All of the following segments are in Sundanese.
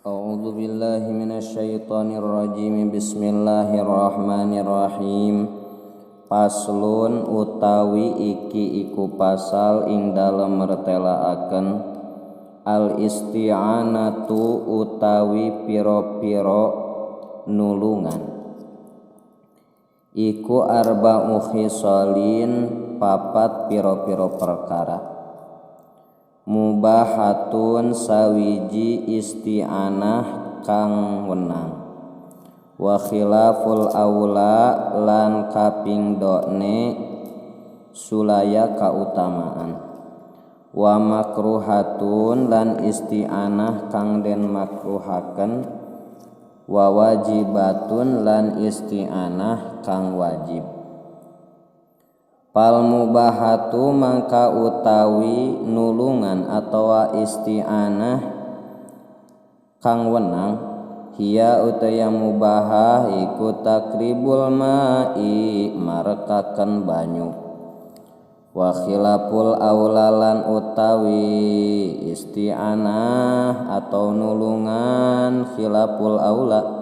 A'udzu billahi minasyaitonir rajim. Bismillahirrahmanirrahim. Paslun utawi iki iku pasal ing dalem mertelaaken al isti'anatu utawi pira-pira nulungan. Iku arba'u khisalin papat pira-pira perkara. Mubahatun sawiji isti'anah kang wenang, wa khilaful aula lan kapingdone sulaya kautamaan, wa makruhatun lan isti'anah kang den makruhaken, wa wajibatun lan isti'anah kang wajib. Pal mubahatu mangka utawi nulungan atawa isti'anah kang wenang, hiya utaya mubahah iku takribul ma'i marekaken banyu, wa khilaful aulalan utawi isti'anah atau nulungan khilaful aula,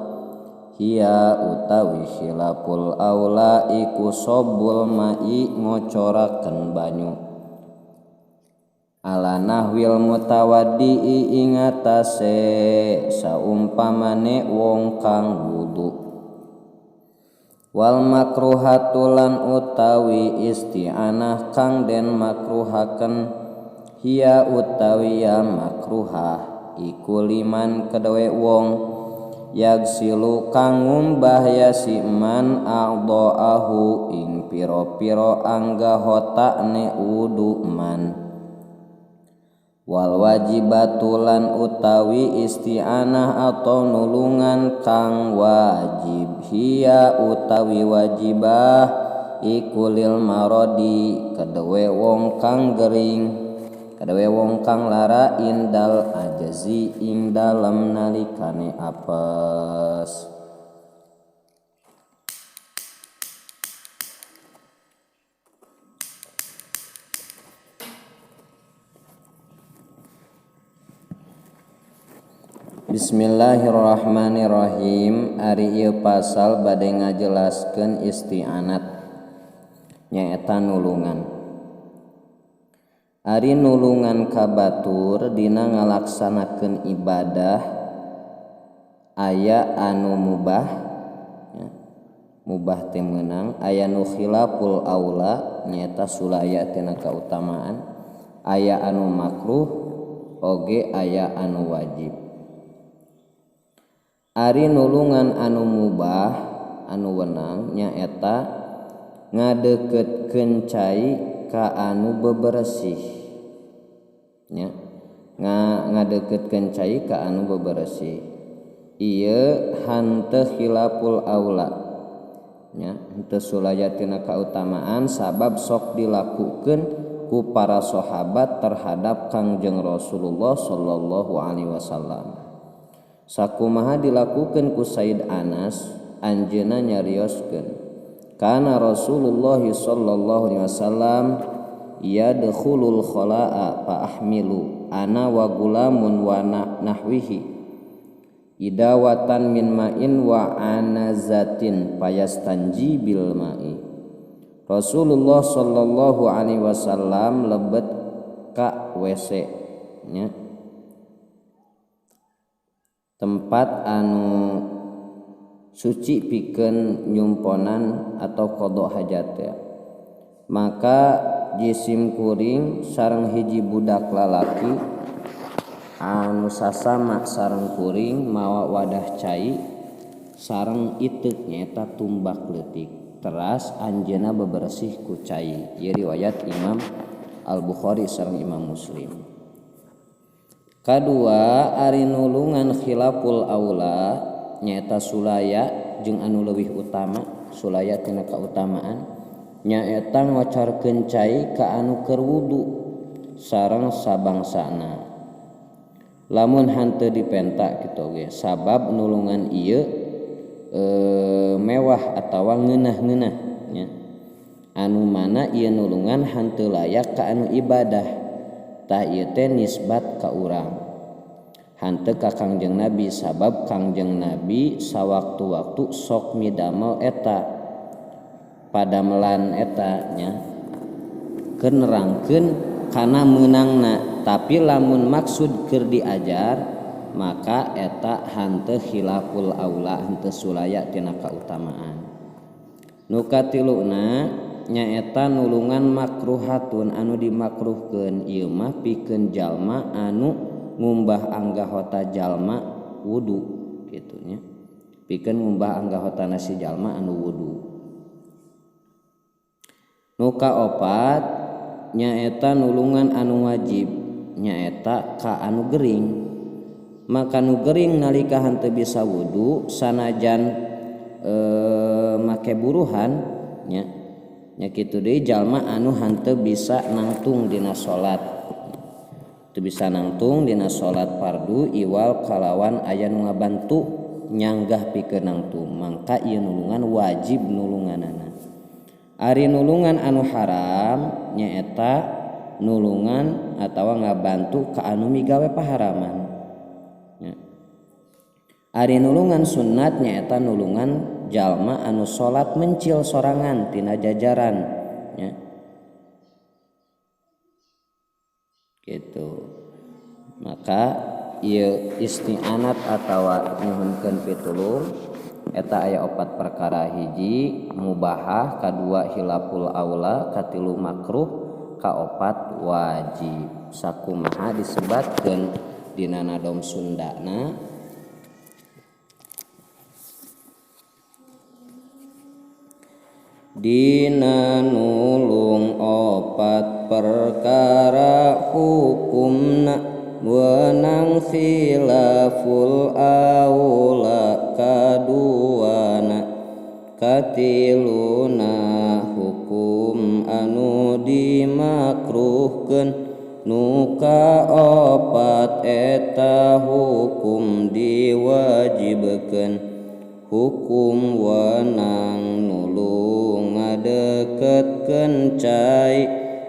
hiya utawi khilaful aula iku sobul ma'i ngocoraken banyu, ala nahwil mutawaddi'i ing atase saumpamane wong kang wudu. Wal makruhatu lan utawi isti'anah kang den makruhaken, hiya utawi ya makruhah iku liman kedawe wong yagsilu kang ngumbah ya siman a'dha'ahu ing pira-pira anggahotane wudu man. Wal wajibatu lan utawi isti'anah atau nulungan kang wajib, hiya utawi wajibah iku lil marodi kedawe wong kang gering, kedawe wong kang lara indal ajazi ing dalem nalikane apes. Bismillahirrahmanirrahim. Ari ieu pasal bade ngajelaskeun isti'anat nyaeta nulungan. Ari nulungan ka batur dina ngalaksanakeun ibadah aya anu mubah ya, mubah teh meunang, aya nu khilaful aula nyaeta sulaya tina kautamaan, aya anu makruh oge aya anu wajib. Ari nulungan anu mubah anu wenang nyaeta ngadeukeutkeun cai ka anu bebersih nya, ngadeukeutkeun cai ka anu bebersih. Ieu hanteu khilaful aula nya, henteu sulaya tina kautamaan sabab sok dilakukeun ku para sahabat terhadap Kangjeng Rasulullah sallallahu alaihi wasallam. Sakumaha dilakukeun ku Sayyid Anas, anjeunna nyarioskeun, kana Rasulullah sallallahu alaihi wasallam yadkhulul khala'a fa ahmilu ana wa gulamun wa nahwihi idawatan min ma'in wa anazatin fayastanji bil ma'i. Rasulullah sallallahu alaihi wasallam lebet ka WC nya, tempat anu suci pikeun nyumponan atau qada hajat ya. Maka jisim kuring sareng hiji budak lalaki anu sasama sareng kuring mawa wadah cai sareng iteuk nyaeta tumbak leutik, teras anjeunna bebersih ku cai. Ieu riwayat Imam Al-Bukhari sareng Imam Muslim. Kadua, ari nulungan khilaful aula nyaeta sulaya jeung anu leuwih utama, sulaya tina kautamaan nyaeta ngocorkeun cai ka anu keur wudu sareng sabangsana. Lamun hanteu dipenta kitu ge, sabab nulungan ieu mewah atawa ngeunah-ngeunah nya. Anu mana ieu nulungan hanteu layak ka anu ibadah, tah ieu teh nisbat ka urang. hanteu ka Kangjeng Nabi sabab Kangjeng Nabi sawaktu-waktu sok midamel eta padamelan eta nya keur nerangkeun kana meunangna. Tapi lamun maksud keur diajar maka eta hanteu khilaful aula, hanteu sulaya tina kautamaan. Nu katiluna nyaeta nulungan makruhatun anu dimakruhkeun ieu mah pikeun jalma anu ngumbah anggahota jalma wudu kitu nya, pikeun ngumbah anggahotana si jalma anu wudu. Nu kaopat nyaeta nulungan anu wajib nyaeta ka anu gering. Maka nu gering nalika henteu bisa wudu sanajan make buruhan nya kitu deui jalma anu henteu bisa nangtung dina salat, teu bisa nangtung dina salat fardu iwal kalawan aya nu ngabantu nyanggah pikeun nangtung, mangka ieu nulungan wajib nulunganana. Ari nulungan anu haram nyaeta nulungan atawa ngabantu ka anu migawe paharaman. Ari nulungan sunnat nyaeta nulungan jalma anu salat mencil sorangan tina jajaran nya. Gitu. Maka ieu isti'anat atawa nyuhunkeun pitulung eta aya 4 perkara. Hiji mubahah, kadua khilaful aula, katilu makruh, kaopat wajib. Sakumaha disebatkeun dina nadom Sundana dina nulung 4 perkara hukumna wenang khilaful aula kaduana katiluna hukum anu dimakruhkeun nu kaopat eta hukum diwajibkeun hukum wenang nulung ngadeketkeun cai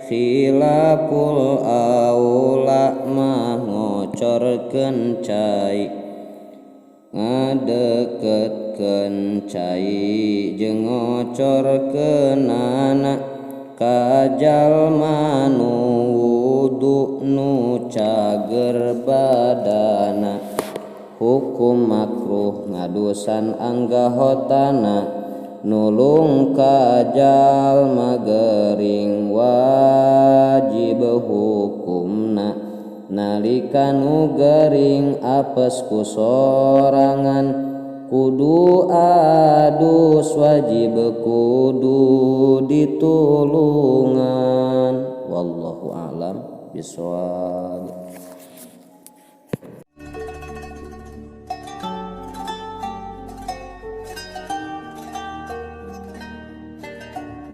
khilaful aula mah ngocorkeun cai ngadeketkeun cai jeung ngocorkeunana ka jalma nu wudu nu cager badana. Hukum makruh ngadusan anggahotana nulung ka jalma gering wajib hukumna nalika nu gering apes ku sorangan kudu adus wajib kudu ditulungan. Wallahu a'lam bishawab.